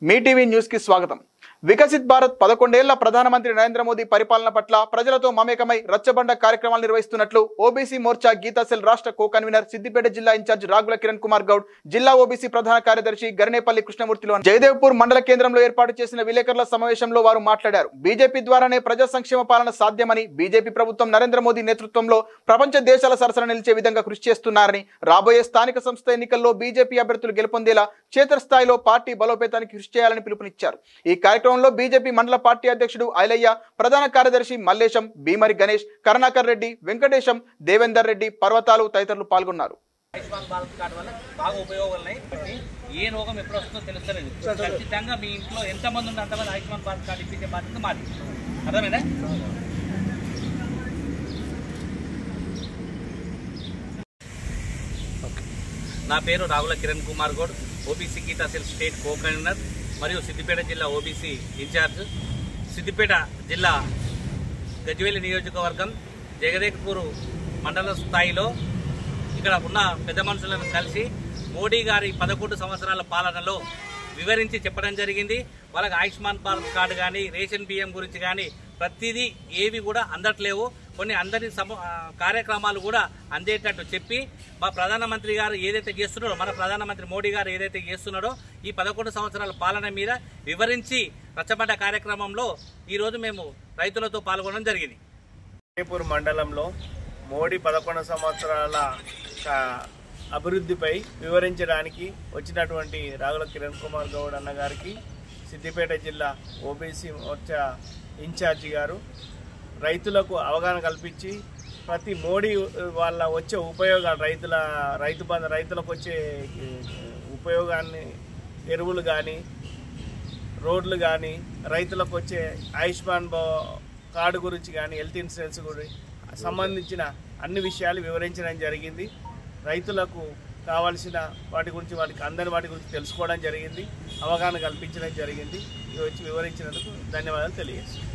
మీ TV news కి స్వాగతం. వికసిత్ భారత్ 11 ఏళ్ల ప్రధానమంత్రి నరేంద్ర మోదీ పరిపాలన పట్ల ప్రజలతో మమేకమై రచ్చబండ కార్యక్రమాలు నిర్వహిస్తున్నట్లు ఓబీసీ మోర్చా గీతా సెల్ రాష్ట్ర కో కన్వీనర్ సిద్దిపేట జిల్లా ఇన్ఛార్జ్ రాగుల కిరణ్ కుమార్ గౌడ్, జిల్లా ఓబీసీ ప్రధాన కార్యదర్శి గరినేపల్లి కృష్ణమూర్తిలో జయదేవ్పూర్ మండల కేంద్రంలో ఏర్పాటు చేసిన విలేకరుల సమావేశంలో వారు మాట్లాడారు. బీజేపీ ద్వారానే ప్రజా సంక్షేమ పాలన సాధ్యమని, బీజేపీ ప్రభుత్వం నరేంద్ర మోదీ నేతృత్వంలో ప్రపంచ దేశాల సరసన నిలిచే విధంగా కృషి చేస్తున్నారని, రాబోయే స్థానిక సంస్థ ఎన్నికల్లో బీజేపీ అభ్యర్థులు గెలుపొందేలా క్షేత్రస్థాయిలో పార్టీ బలోపేతానికి కృషి చేయాలని పిలుపునిచ్చారు. ఈ కార్యక్రమంలో బీజేపీ మండల పార్టీ అధ్యక్షుడు ఐలయ్య, ప్రధాన కార్యదర్శి మల్లేశం, భీమరి గణేష్, కరుణాకర్ రెడ్డి, వెంకటేశం, దేవేందర్ రెడ్డి, పర్వతాలు తదితరులు పాల్గొన్నారు. ఆయుష్మాన్ భారత్ కార్డు వల్ల బాగా ఉపయోగాలు ఉన్నాయి. ఏ రోగం ఎప్పుడు వస్తుందో తెలుస్తలేదు. ఖచ్చితంగా మీ ఇంట్లో ఎంతమంది ఉంటే అంతమంది ఆయుష్మాన్ భారత్ కార్డు ఇప్పించే బాధ్యత మాది. అర్థమైందా? నా పేరు రాగుల కిరణ్ కుమార్ గౌడ్, ఓబీసీ గీతా సెల్ స్టేట్ కో కన్వీనర్ మరియు సిద్దిపేట జిల్లా ఓబీసీ ఇన్ఛార్జ్. సిద్దిపేట జిల్లా గజ్వేలి నియోజకవర్గం జగదేవ్పూర్ మండల స్థాయిలో ఇక్కడ ఉన్న పెద్ద మనుషులను కలిసి మోడీ గారి 11 సంవత్సరాల పాలనలో వివరించి చెప్పడం జరిగింది. వాళ్ళకి ఆయుష్మాన్ భారత్ కార్డు కానీ, రేషన్ బియ్యం గురించి కానీ ప్రతిదీ ఏవి కూడా అందట్లేవు. కొన్ని అందరి కార్యక్రమాలు కూడా అందేటట్టు చెప్పి మా ప్రధానమంత్రి గారు ఏదైతే చేస్తున్నారో, మన ప్రధానమంత్రి మోడీ గారు ఏదైతే చేస్తున్నారో ఈ 11 సంవత్సరాల పాలన మీద వివరించి రచ్చబండ కార్యక్రమంలో ఈరోజు మేము రైతులతో పాల్గొనడం జరిగింది. జయదేవ్పూర్ మండలంలో మోడీ 11 సంవత్సరాల అభివృద్ధిపై వివరించడానికి వచ్చినటువంటి రాగుల కిరణ్ కుమార్ గౌడ్ అన్న గారికి సిద్దిపేట జిల్లా ఓబీసీ మోర్చా ఇన్ఛార్జి గారు రైతులకు అవగాహన కల్పించి ప్రతి మోడీ వాళ్ళ వచ్చే ఉపయోగాలు, రైతులకు వచ్చే ఉపయోగాన్ని, ఎరువులు కానీ, రోడ్లు కానీ, రైతులకు వచ్చే ఆయుష్మాన్ కార్డు గురించి కానీ, హెల్త్ ఇన్సూరెన్స్ గురించి సంబంధించిన అన్ని విషయాలు వివరించడం జరిగింది. రైతులకు కావాల్సిన వాటి గురించి, అందరి వాటి గురించి తెలుసుకోవడం జరిగింది, అవగాహన కల్పించడం జరిగింది. వచ్చి వివరించినందుకు ధన్యవాదాలు తెలియజేస్తాను.